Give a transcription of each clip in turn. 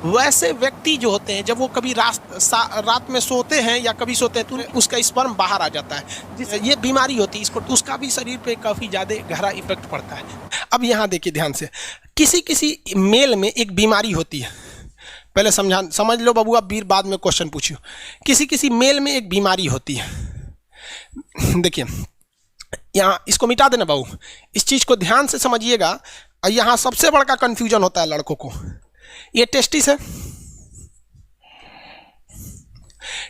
वैसे व्यक्ति जो होते हैं जब वो कभी रात में सोते हैं या कभी सोते हैं तो उसका स्पर्म बाहर आ जाता है, जिससे ये बीमारी होती है, इसको उसका भी शरीर पे काफ़ी ज़्यादा गहरा इफेक्ट पड़ता है। अब यहाँ देखिए ध्यान से, किसी किसी मेल में एक बीमारी होती है, पहले समझ लो बबुआ, बीर बाद में क्वेश्चन पूछियो। किसी किसी मेल में एक बीमारी होती है, देखिए यहाँ इसको मिटा देना बाबू, इस चीज़ को ध्यान से समझिएगा। यहाँ सबसे बड़ा कंफ्यूजन होता है लड़कों को, ये टेस्टिस है,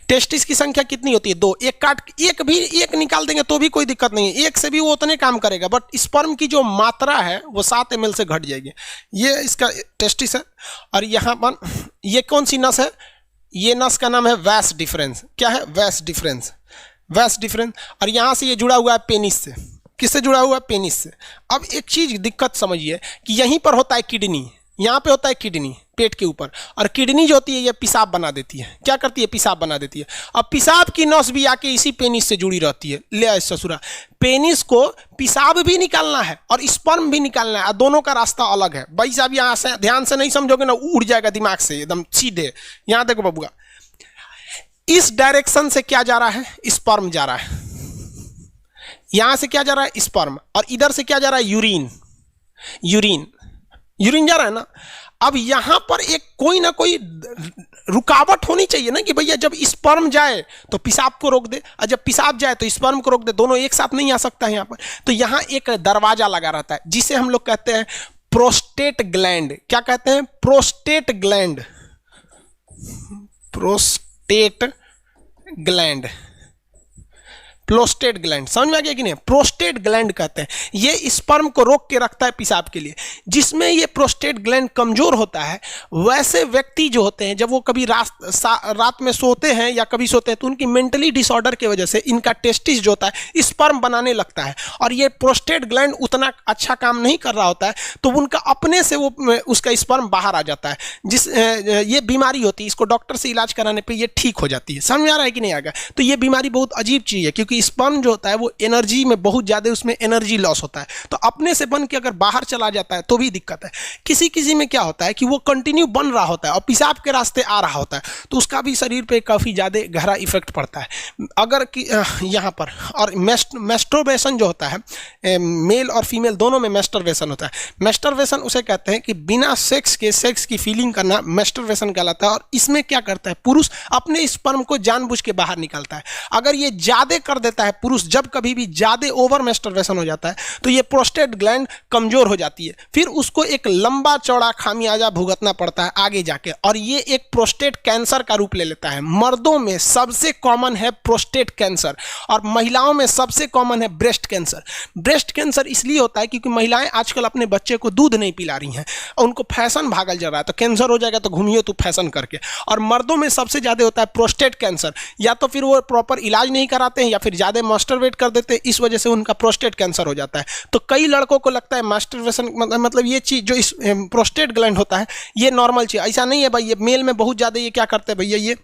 टेस्टिस की संख्या कितनी होती है? 2। एक निकाल देंगे तो भी कोई दिक्कत नहीं है, एक से भी वो उतने काम करेगा, बट स्पर्म की जो मात्रा है वो 7 ml से घट जाएगी। ये इसका टेस्टिस है। और यहाँ पर ये कौन सी नस है? ये नस का नाम है वैस डिफरेंस। क्या है? वैस डिफरेंस, वैस डिफरेंस। और यहाँ से ये जुड़ा हुआ है पेनिस से। किससे जुड़ा हुआ है? पेनिस से। अब एक चीज़ दिक्कत समझिए कि यहीं पर होता है किडनी, यहाँ पे होता है किडनी पेट के ऊपर, और किडनी जो होती है ये पेशाब बना देती है। क्या करती है? पेशाब बना देती है। अब पेशाब की नस भी आके इसी पेनिस से जुड़ी रहती है। ले आए ससुरा, पेनिस को पेशाब भी निकालना है और स्पर्म भी निकालना है, दोनों का रास्ता अलग है। भाई साहब यहाँ से ध्यान से नहीं समझोगे ना, उड़ जाएगा दिमाग से एकदम सीधे। यहाँ देखो बबुआ, इस डायरेक्शन से क्या जा रहा है? स्पर्म जा रहा है। यहां से क्या जा रहा है? स्पर्म। और इधर से क्या जा रहा है? यूरिन। यूरिन जा रहा है ना। अब यहां पर एक कोई ना कोई रुकावट होनी चाहिए ना, कि भैया जब स्पर्म जाए तो पेशाब को रोक दे, और जब पेशाब जाए तो स्पर्म को रोक दे, दोनों एक साथ नहीं आ सकता है यहाँ पर। तो यहाँ एक दरवाजा लगा रहता है जिसे हम लोग कहते हैं प्रोस्टेट ग्लैंड। क्या कहते हैं? Prostate gland. Prostate gland, prostate gland, समझ में आ गया कि नहीं? प्रोस्टेट ग्लैंड कहते हैं, ये स्पर्म को रोक के रखता है पेशाब के लिए। जिसमें ये प्रोस्टेट ग्लैंड कमजोर होता है, वैसे व्यक्ति जो होते हैं जब वो कभी रात में सोते हैं या कभी सोते हैं तो उनकी मेंटली डिसऑर्डर की वजह से इनका टेस्टिस जो होता है स्पर्म बनाने लगता है, और ये प्रोस्टेट ग्लैंड उतना अच्छा काम नहीं कर रहा होता है, तो उनका अपने से वो उसका स्पर्म बाहर आ जाता है। ये बीमारी होती है, इसको डॉक्टर से इलाज कराने पर ये ठीक हो जाती है। समझ में आ रहा है कि नहीं? आएगा तो ये बीमारी बहुत अजीब चीज़ है, क्योंकि स्पर्म जो होता है वो एनर्जी में बहुत ज़्यादा, उसमें एनर्जी लॉस होता है, तो अपने से बन के अगर बाहर चला जाता है तो भी दिक्कत है। किसी किसी में क्या होता है कि वो कंटिन्यू बन रहा होता है और पेशाब के रास्ते आ रहा होता है, तो उसका भी शरीर पे काफ़ी ज़्यादा गहरा इफेक्ट पड़ता है। अगर कि यहाँ पर और मैस्टरबेशन जो होता है, मेल और फीमेल दोनों में मैस्टरबेशन होता है। मैस्टरबेशन उसे कहते हैं कि बिना सेक्स की फीलिंग करना मैस्टरबेशन कहलाता है। और इसमें क्या करता है? पुरुष अपने स्पर्म को जानबूझ के बाहर निकालता है। अगर ये ज़्यादा कर देता है पुरुष, जब कभी भी ज़्यादा ओवर मैस्टरबेशन हो जाता है तो ये प्रोस्टेट ग्लैंड कमजोर हो जाती है, फिर उसको एक लंबा चौड़ा खामियाजा भुगतना पड़ता है आगे जाके, और ये एक प्रोस्टेट कैंसर का रूप ले लेता है। मर्दों में सबसे कॉमन है प्रोस्टेट कैंसर, और महिलाओं में सबसे कॉमन है ब्रेस्ट कैंसर। ब्रेस्ट कैंसर इसलिए होता है क्योंकि महिलाएं आजकल अपने बच्चे को दूध नहीं पिला रही हैं, उनको फैशन भागल जा रहा है, तो कैंसर हो जाएगा तो घूमिए तू फैशन करके। और मर्दों में सबसे ज़्यादा होता है प्रोस्टेट कैंसर, या तो फिर वो प्रॉपर इलाज नहीं कराते हैं या फिर ज़्यादा मास्टरबेट कर देते हैं, इस वजह से उनका प्रोस्टेट कैंसर हो जाता है। तो कई लड़कों को लगता है मास्टरबेशन मतलब ये चीज़ जो इस प्रोस्टेट ग्लैंड होता है ये नॉर्मल चीज़, ऐसा नहीं है भाई। ये मेल में बहुत ज़्यादा ये क्या करते हैं भैया, ये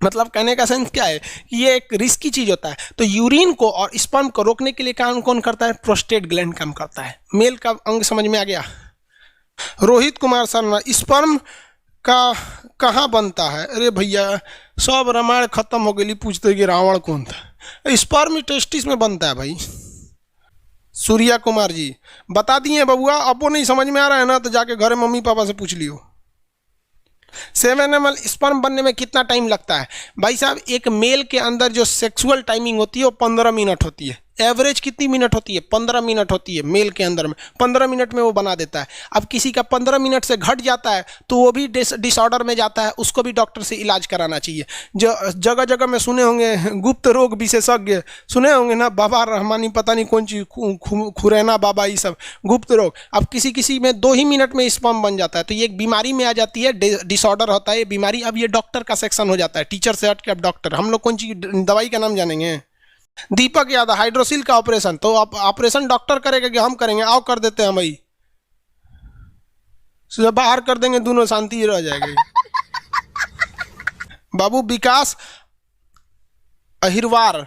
मतलब कहने का सेंस क्या है कि ये एक रिस्की चीज़ होता है। तो यूरिन को और स्पर्म को रोकने के लिए काम कौन करता है? प्रोस्टेट ग्लैंड काम करता है। मेल का अंग समझ में आ गया? रोहित कुमार शर्मा, स्पर्म का कहाँ बनता है? अरे भैया सब रामायण खत्म हो गई, पूछते कि रावण कौन था? स्पर्म टेस्टिस में बनता है भाई। सूर्या कुमार जी बता दिए बबुआ, अब वो नहीं समझ में आ रहा है ना तो जाके घर मम्मी पापा से पूछ लियो। 7 ml स्पर्म बनने में कितना टाइम लगता है? भाई साहब एक मेल के अंदर जो सेक्सुअल टाइमिंग होती है वो 15 मिनट होती है। एवरेज कितनी मिनट होती है? 15 मिनट होती है मेल के अंदर में, 15 मिनट में वो बना देता है। अब किसी का 15 मिनट से घट जाता है तो वो भी डिसऑर्डर में जाता है, उसको भी डॉक्टर से इलाज कराना चाहिए। जो जगह जगह में सुने होंगे गुप्त रोग विशेषज्ञ सुने होंगे ना, बाबा रहमानी पता नहीं कौन चीज़ खुरैना बाबा, ये सब गुप्त रोग। अब किसी किसी में 2 ही मिनट में स्पर्म बन जाता है, तो ये एक बीमारी में आ जाती है, डिसऑर्डर होता है ये बीमारी। अब ये डॉक्टर का सेक्शन हो जाता है, टीचर से हट के अब डॉक्टर। हम लोग कौन चीज़ दवाई का नाम जानेंगे? दीपक यादव, हाइड्रोसिल का ऑपरेशन, तो आप ऑपरेशन डॉक्टर करेगा कि हम करेंगे? आओ कर देते हैं भाई, बाहर कर देंगे, दोनों शांति रह जाएगी। बाबू विकास अहिरवार,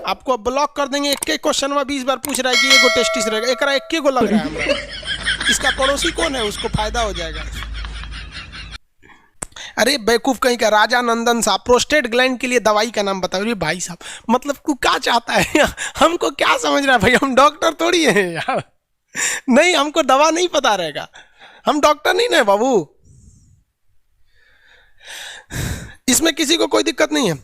आपको ब्लॉक कर देंगे। एक क्वेश्चन में 20 बार पूछ रहा है कि एगो टेस्टिस रहेगा, एक को लग रहा है हमरा। इसका पड़ोसी कौन है, उसको फायदा हो जाएगा। अरे बेवकूफ कहीं का, राजा नंदन साहब प्रोस्टेट ग्लैंड के लिए दवाई का नाम बताओ। अरे भाई साहब, मतलब तू क्या चाहता है? हमको क्या समझ रहा है भाई, हम डॉक्टर थोड़ी हैं यार। नहीं, हमको दवा नहीं पता रहेगा, हम डॉक्टर नहीं ना बाबू। इसमें किसी को कोई दिक्कत नहीं है।